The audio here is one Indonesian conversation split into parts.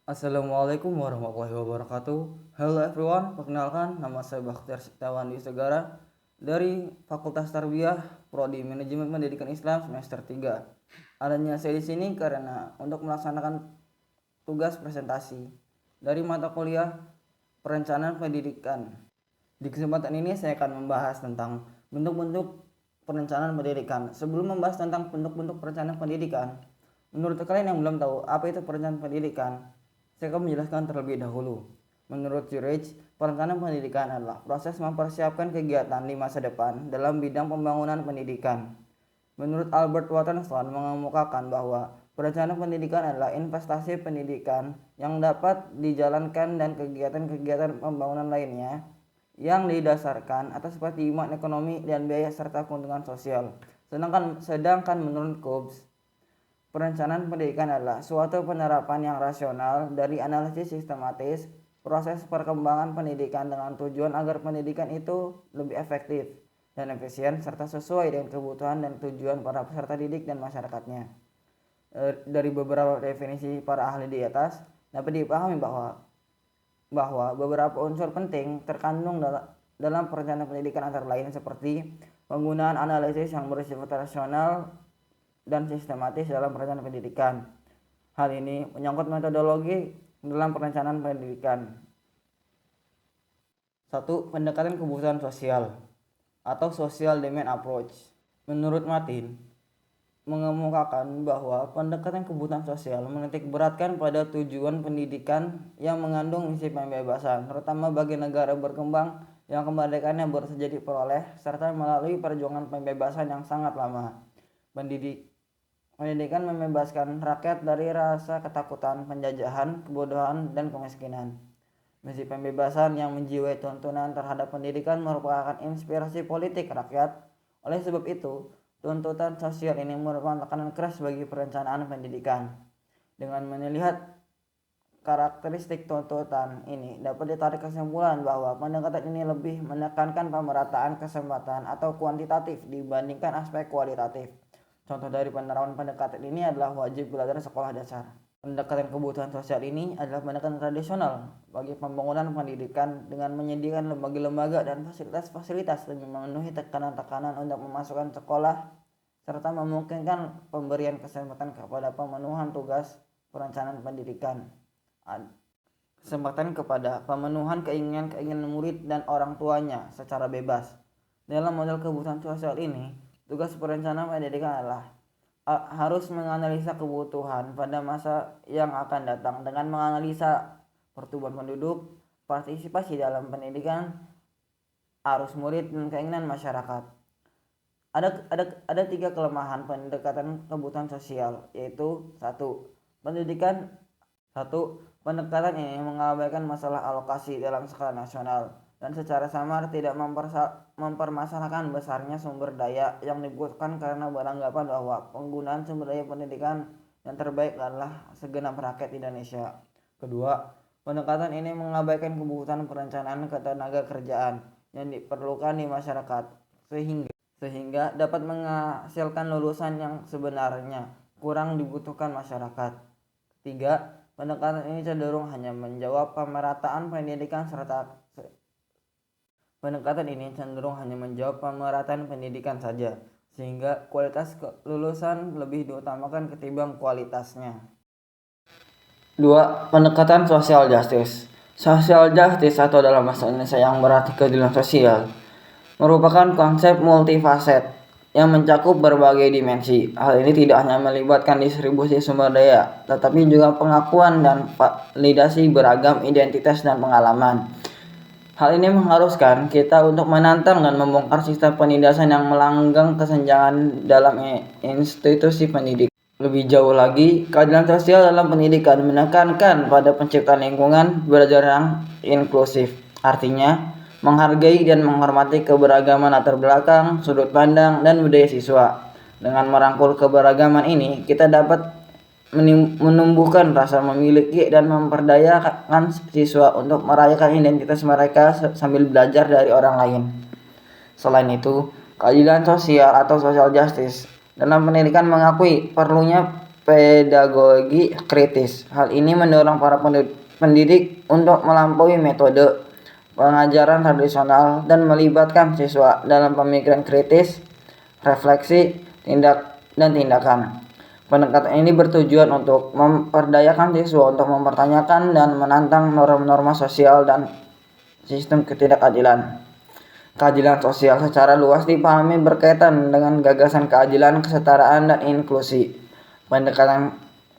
Assalamualaikum warahmatullahi wabarakatuh. Hello everyone, perkenalkan nama saya Bakhtiar Setiawan Dwi Segara dari Fakultas Tarbiyah Prodi Manajemen Pendidikan Islam semester 3. Adanya saya di sini karena untuk melaksanakan tugas presentasi dari mata kuliah Perencanaan Pendidikan. Di kesempatan ini saya akan membahas tentang bentuk-bentuk perencanaan pendidikan. Sebelum membahas tentang bentuk-bentuk perencanaan pendidikan, menurut kalian yang belum tahu apa itu perencanaan pendidikan, saya akan menjelaskan terlebih dahulu. Menurut Zurich, perencanaan pendidikan adalah proses mempersiapkan kegiatan di masa depan dalam bidang pembangunan pendidikan. Menurut Albert Wattenson mengemukakan bahwa perencanaan pendidikan adalah investasi pendidikan yang dapat dijalankan dan kegiatan-kegiatan pembangunan lainnya yang didasarkan atas pertimbangan ekonomi dan biaya serta keuntungan sosial. Sedangkan menurut Cobbs, perencanaan pendidikan adalah suatu penerapan yang rasional dari analisis sistematis proses perkembangan pendidikan dengan tujuan agar pendidikan itu lebih efektif dan efisien serta sesuai dengan kebutuhan dan tujuan para peserta didik dan masyarakatnya. Dari beberapa definisi para ahli di atas dapat dipahami bahwa beberapa unsur penting terkandung dalam perencanaan pendidikan antara lain seperti penggunaan analisis yang bersifat rasional dan sistematis dalam perencanaan pendidikan. Hal ini menyangkut metodologi dalam perencanaan pendidikan. 1. Pendekatan kebutuhan sosial atau social demand approach. Menurut Martin, mengemukakan bahwa pendekatan kebutuhan sosial menitik beratkan pada tujuan pendidikan yang mengandung misi pembebasan, terutama bagi negara berkembang yang kemerdekaannya baru saja diperoleh serta melalui perjuangan pembebasan yang sangat lama. Pendidikan membebaskan rakyat dari rasa ketakutan, penjajahan, kebodohan, dan kemiskinan. Misi pembebasan yang menjiwai tuntunan terhadap pendidikan merupakan inspirasi politik rakyat. Oleh sebab itu, tuntutan sosial ini merupakan tekanan keras bagi perencanaan pendidikan. Dengan melihat karakteristik tuntutan ini, dapat ditarik kesimpulan bahwa pendekatan ini lebih menekankan pemerataan kesempatan atau kuantitatif dibandingkan aspek kualitatif. Contoh dari penerapan pendekatan ini adalah wajib belajar sekolah dasar. Pendekatan kebutuhan sosial ini adalah pendekatan tradisional bagi pembangunan pendidikan dengan menyediakan lembaga-lembaga dan fasilitas-fasilitas demi memenuhi tekanan-tekanan untuk memasukkan sekolah serta memungkinkan pemberian kesempatan kepada pemenuhan tugas perencanaan pendidikan. Kesempatan kepada pemenuhan keinginan-keinginan murid dan orang tuanya secara bebas. Dalam model kebutuhan sosial ini, tugas perencanaan pendidikan adalah harus menganalisa kebutuhan pada masa yang akan datang dengan menganalisa pertumbuhan penduduk, partisipasi dalam pendidikan, arus murid, dan keinginan masyarakat. Ada 3 kelemahan pendekatan kebutuhan sosial, yaitu 1. Pendekatan ini mengabaikan masalah alokasi dalam skala nasional dan secara samar tidak mempermasalahkan besarnya sumber daya yang dibutuhkan karena beranggapan bahwa penggunaan sumber daya pendidikan yang terbaik adalah segenap rakyat Indonesia. Kedua, pendekatan ini mengabaikan kebutuhan perencanaan ketenaga kerjaan yang diperlukan di masyarakat sehingga dapat menghasilkan lulusan yang sebenarnya kurang dibutuhkan masyarakat. Ketiga, pendekatan ini cenderung hanya menjawab pemerataan pendidikan saja, sehingga kualitas lulusan lebih diutamakan ketimbang kualitasnya. 2. Pendekatan social justice. Social justice atau dalam bahasa Indonesia yang berarti keadilan sosial merupakan konsep multifaset yang mencakup berbagai dimensi. Hal ini tidak hanya melibatkan distribusi sumber daya, tetapi juga pengakuan dan validasi beragam identitas dan pengalaman. Hal ini mengharuskan kita untuk menantang dan membongkar sistem penindasan yang melanggang kesenjangan dalam institusi pendidikan. Lebih jauh lagi, keadilan sosial dalam pendidikan menekankan pada penciptaan lingkungan belajar yang inklusif. Artinya, menghargai dan menghormati keberagaman latar belakang, sudut pandang, dan budaya siswa. Dengan merangkul keberagaman ini, kita dapat menumbuhkan rasa memiliki dan memperdayakan siswa untuk merayakan identitas mereka sambil belajar dari orang lain. Selain itu, keadilan sosial atau social justice dalam pendidikan mengakui perlunya pedagogi kritis. Hal ini mendorong para pendidik untuk melampaui metode pengajaran tradisional dan melibatkan siswa dalam pemikiran kritis, refleksi, tindakan. Pendekatan ini bertujuan untuk memperdayakan siswa untuk mempertanyakan dan menantang norma-norma sosial dan sistem ketidakadilan. Keadilan sosial secara luas dipahami berkaitan dengan gagasan keadilan, kesetaraan, dan inklusi. Pendekatan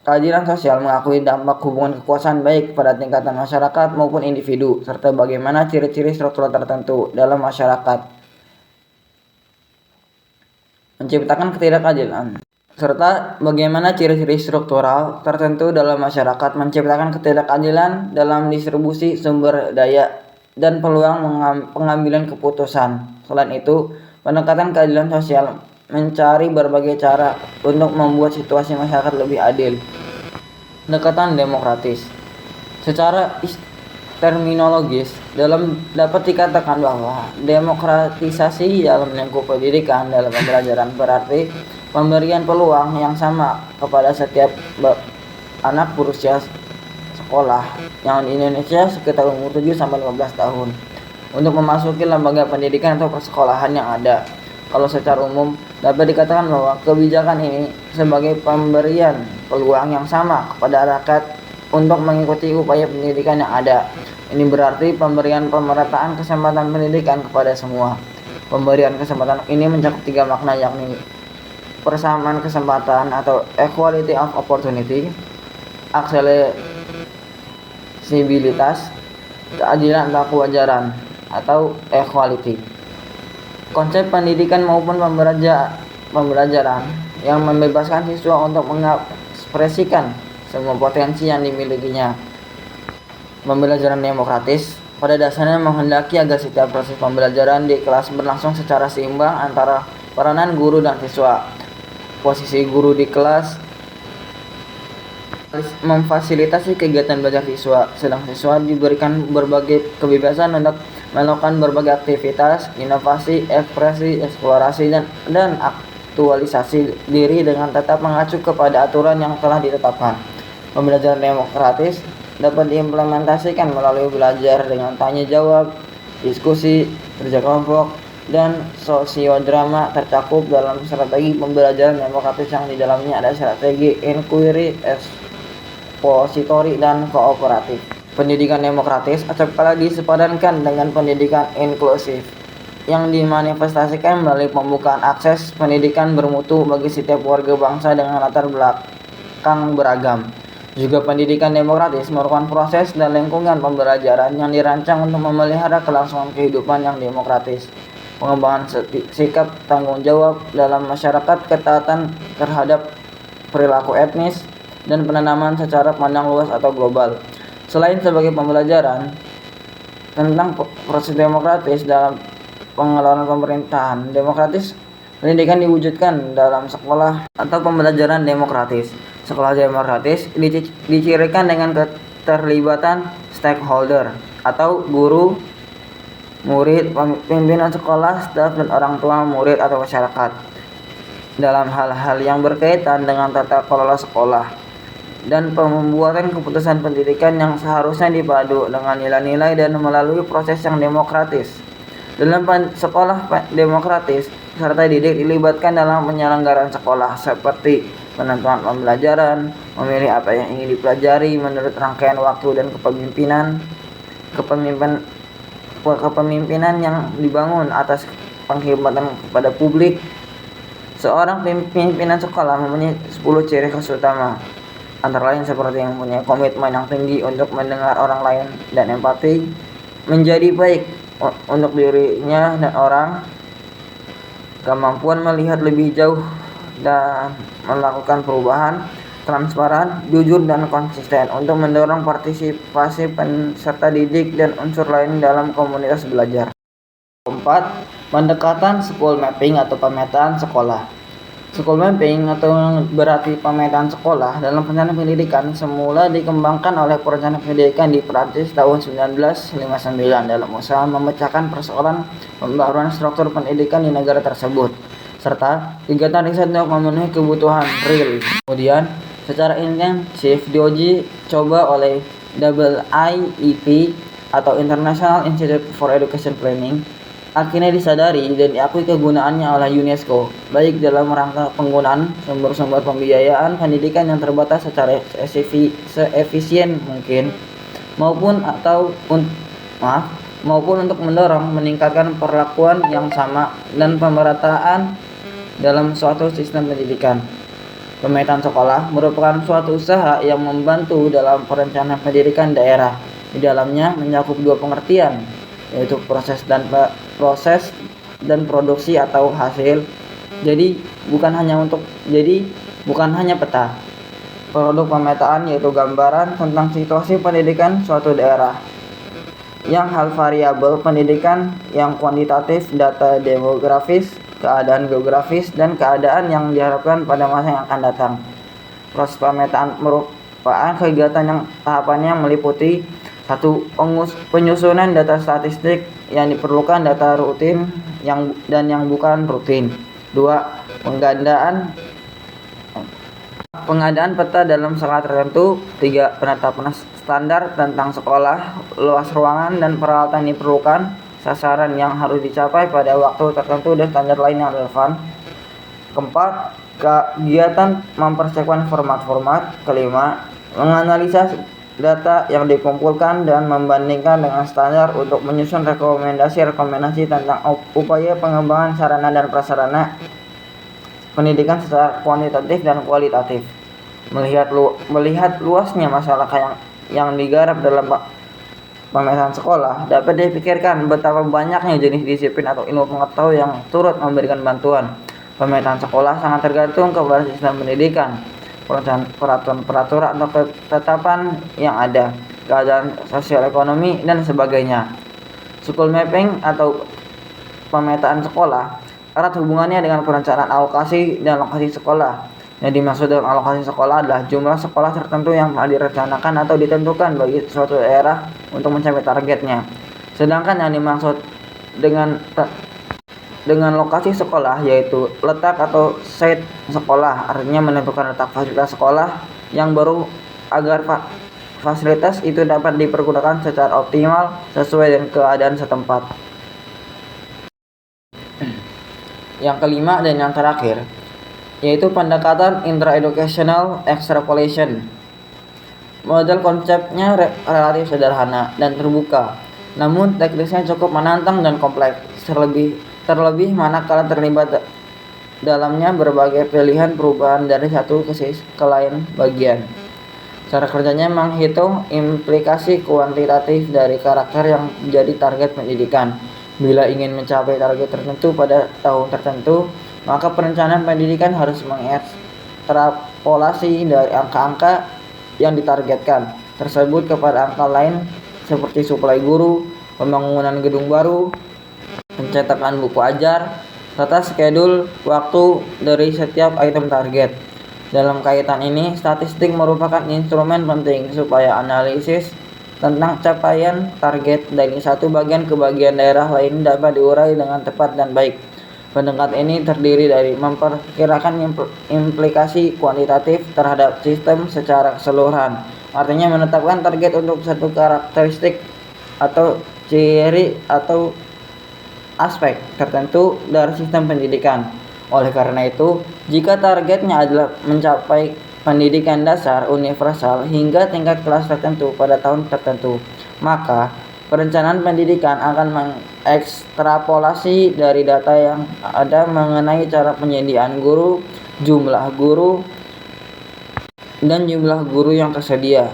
keadilan sosial mengakui dampak hubungan kekuasaan baik pada tingkatan masyarakat maupun individu, serta bagaimana ciri-ciri struktural tertentu dalam masyarakat menciptakan ketidakadilan, serta bagaimana ciri-ciri struktural tertentu dalam masyarakat menciptakan ketidakadilan dalam distribusi sumber daya dan peluang pengambilan keputusan. Selain itu, pendekatan keadilan sosial mencari berbagai cara untuk membuat situasi masyarakat lebih adil. Pendekatan demokratis. Secara terminologis dapat dikatakan bahwa demokratisasi dalam lingkup pendidikan dalam pembelajaran berarti pemberian peluang yang sama kepada setiap anak berusia sekolah yang di Indonesia sekitar umur 7 sampai 15 tahun untuk memasuki lembaga pendidikan atau persekolahan yang ada. Kalau secara umum dapat dikatakan bahwa kebijakan ini sebagai pemberian peluang yang sama kepada rakyat untuk mengikuti upaya pendidikan yang ada. Ini berarti pemberian pemerataan kesempatan pendidikan kepada semua. Pemberian kesempatan ini mencakup 3 makna, yakni persamaan kesempatan atau equality of opportunity, aksesibilitas, keadilan atau kewajaran atau equality. Konsep pendidikan maupun pembelajaran yang membebaskan siswa untuk mengekspresikan semua potensi yang dimilikinya. Pembelajaran demokratis pada dasarnya menghendaki agar setiap proses pembelajaran di kelas berlangsung secara seimbang antara peranan guru dan siswa. Posisi guru di kelas memfasilitasi kegiatan belajar siswa, sedang siswa diberikan berbagai kebebasan untuk melakukan berbagai aktivitas, inovasi, ekspresi, eksplorasi, dan aktualisasi diri dengan tetap mengacu kepada aturan yang telah ditetapkan. Pembelajaran demokratis dapat diimplementasikan melalui belajar dengan tanya jawab, diskusi, kerja kelompok, dan sosiodrama tercakup dalam strategi pembelajaran demokratis yang di dalamnya ada strategi inquiry, ekspositori, dan kooperatif. Pendidikan demokratis acap kali disepadankan dengan pendidikan inklusif yang dimanifestasikan melalui pembukaan akses pendidikan bermutu bagi setiap warga bangsa dengan latar belakang beragam. Juga pendidikan demokratis merupakan proses dan lingkungan pembelajaran yang dirancang untuk memelihara kelangsungan kehidupan yang demokratis, pengembangan sikap tanggung jawab dalam masyarakat, ketaatan terhadap perilaku etnis, dan penanaman secara pandang luas atau global. Selain sebagai pembelajaran tentang proses demokratis dalam pengelolaan pemerintahan demokratis, pendidikan diwujudkan dalam sekolah atau pembelajaran demokratis. Sekolah demokratis dicirikan dengan keterlibatan stakeholder atau guru, murid, pimpinan sekolah, staf, dan orang tua murid atau masyarakat dalam hal-hal yang berkaitan dengan tata kelola sekolah dan pembuatan keputusan pendidikan yang seharusnya dipadu dengan nilai-nilai dan melalui proses yang demokratis. Dalam sekolah demokratis, peserta didik dilibatkan dalam penyelenggaraan sekolah seperti penentuan pembelajaran, memilih apa yang ingin dipelajari menurut rangkaian waktu, dan kepemimpinan yang dibangun atas penghormatan kepada publik. Seorang pimpinan sekolah mempunyai 10 ciri khas utama, antara lain seperti yang mempunyai komitmen yang tinggi untuk mendengar orang lain dan empati, menjadi baik untuk dirinya dan orang, kemampuan melihat lebih jauh dan melakukan perubahan, transparan, jujur, dan konsisten untuk mendorong partisipasi peserta didik dan unsur lain dalam komunitas belajar. 4. Pendekatan school mapping atau pemetaan sekolah. School mapping atau berarti pemetaan sekolah dalam perencanaan pendidikan semula dikembangkan oleh perencana pendidikan di Prancis tahun 1959 dalam usaha memecahkan persoalan pembaruan struktur pendidikan di negara tersebut serta kegiatan riset untuk memenuhi kebutuhan real. Kemudian secara intensif diuji coba oleh IIEP atau International Institute for Education Planning, akhirnya disadari dan diakui kegunaannya oleh UNESCO, baik dalam rangka penggunaan sumber-sumber pembiayaan pendidikan yang terbatas secara seefisien mungkin, maupun untuk mendorong meningkatkan perlakuan yang sama dan pemerataan dalam suatu sistem pendidikan. Pemetaan sekolah merupakan suatu usaha yang membantu dalam perencanaan pendidikan daerah. Di dalamnya mencakup dua pengertian, yaitu proses dan produksi atau hasil. Jadi bukan hanya peta. Produk pemetaan yaitu gambaran tentang situasi pendidikan suatu daerah. Yang hal variabel pendidikan yang kuantitatif, data demografis, keadaan geografis, dan keadaan yang diharapkan pada masa yang akan datang. Proses pemetaan merupakan kegiatan yang tahapannya meliputi 1. Penyusunan data statistik yang diperlukan data rutin yang bukan rutin. 2. Pengadaan peta dalam skala tertentu. 3. Penetapan standar tentang sekolah, luas ruangan dan peralatan yang diperlukan, sasaran yang harus dicapai pada waktu tertentu, dan standar lain yang relevan. 4. Kegiatan mempersiapkan format-format. 5. Menganalisa data yang dikumpulkan dan membandingkan dengan standar untuk menyusun rekomendasi tentang upaya pengembangan sarana dan prasarana pendidikan secara kuantitatif dan kualitatif. Melihat luasnya masalah yang digarap dalam pemetaan sekolah, dapat dipikirkan betapa banyaknya jenis disiplin atau ilmu pengetahuan yang turut memberikan bantuan. Pemetaan sekolah sangat tergantung kepada sistem pendidikan, peraturan atau ketetapan yang ada, keadaan sosial ekonomi, dan sebagainya. School mapping atau pemetaan sekolah erat hubungannya dengan perencanaan alokasi dan lokasi sekolah. Yang dimaksud dengan alokasi sekolah adalah jumlah sekolah tertentu yang telah direncanakan atau ditentukan bagi suatu daerah untuk mencapai targetnya. Sedangkan yang dimaksud dengan lokasi sekolah yaitu letak atau site sekolah, artinya menentukan letak fasilitas sekolah yang baru agar fasilitas itu dapat dipergunakan secara optimal sesuai dengan keadaan setempat. Yang kelima dan yang terakhir yaitu pendekatan intra-educational extrapolation. Model konsepnya relatif sederhana dan terbuka, namun teknisnya cukup menantang dan kompleks. Terlebih manakala terlibat dalamnya berbagai pilihan perubahan dari satu ke lain bagian. Cara kerjanya menghitung implikasi kuantitatif dari karakter yang menjadi target pendidikan. Bila ingin mencapai target tertentu pada tahun tertentu, maka perencanaan pendidikan harus mengekstrapolasi dari angka-angka yang ditargetkan tersebut kepada angka lain seperti suplai guru, pembangunan gedung baru, pencetakan buku ajar, serta skedul waktu dari setiap item target. Dalam kaitan ini, statistik merupakan instrumen penting supaya analisis tentang capaian target dari satu bagian ke bagian daerah lain dapat diurai dengan tepat dan baik. Pendekatan ini terdiri dari memperkirakan implikasi kuantitatif terhadap sistem secara keseluruhan, artinya menetapkan target untuk satu karakteristik atau ciri atau aspek tertentu dari sistem pendidikan. Oleh karena itu, jika targetnya adalah mencapai pendidikan dasar universal hingga tingkat kelas tertentu pada tahun tertentu, maka perencanaan pendidikan akan mengekstrapolasi dari data yang ada mengenai cara penyediaan guru, jumlah guru, dan jumlah guru yang tersedia,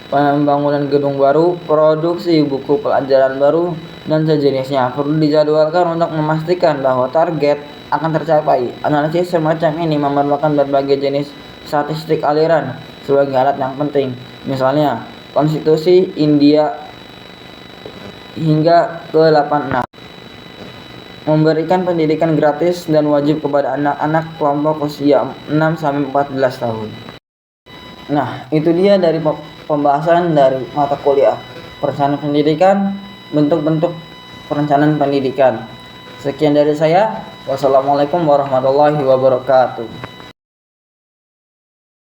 pembangunan gedung baru, produksi buku pelajaran baru, dan sejenisnya. Perlu dijadwalkan untuk memastikan bahwa target akan tercapai. Analisis semacam ini memerlukan berbagai jenis statistik aliran sebagai alat yang penting. Misalnya, Konstitusi India hingga ke-86 memberikan pendidikan gratis dan wajib kepada anak-anak kelompok usia 6-14 tahun. Nah, itu dia dari pembahasan dari mata kuliah perencanaan pendidikan, bentuk-bentuk perencanaan pendidikan. Sekian dari saya. Wassalamualaikum warahmatullahi wabarakatuh.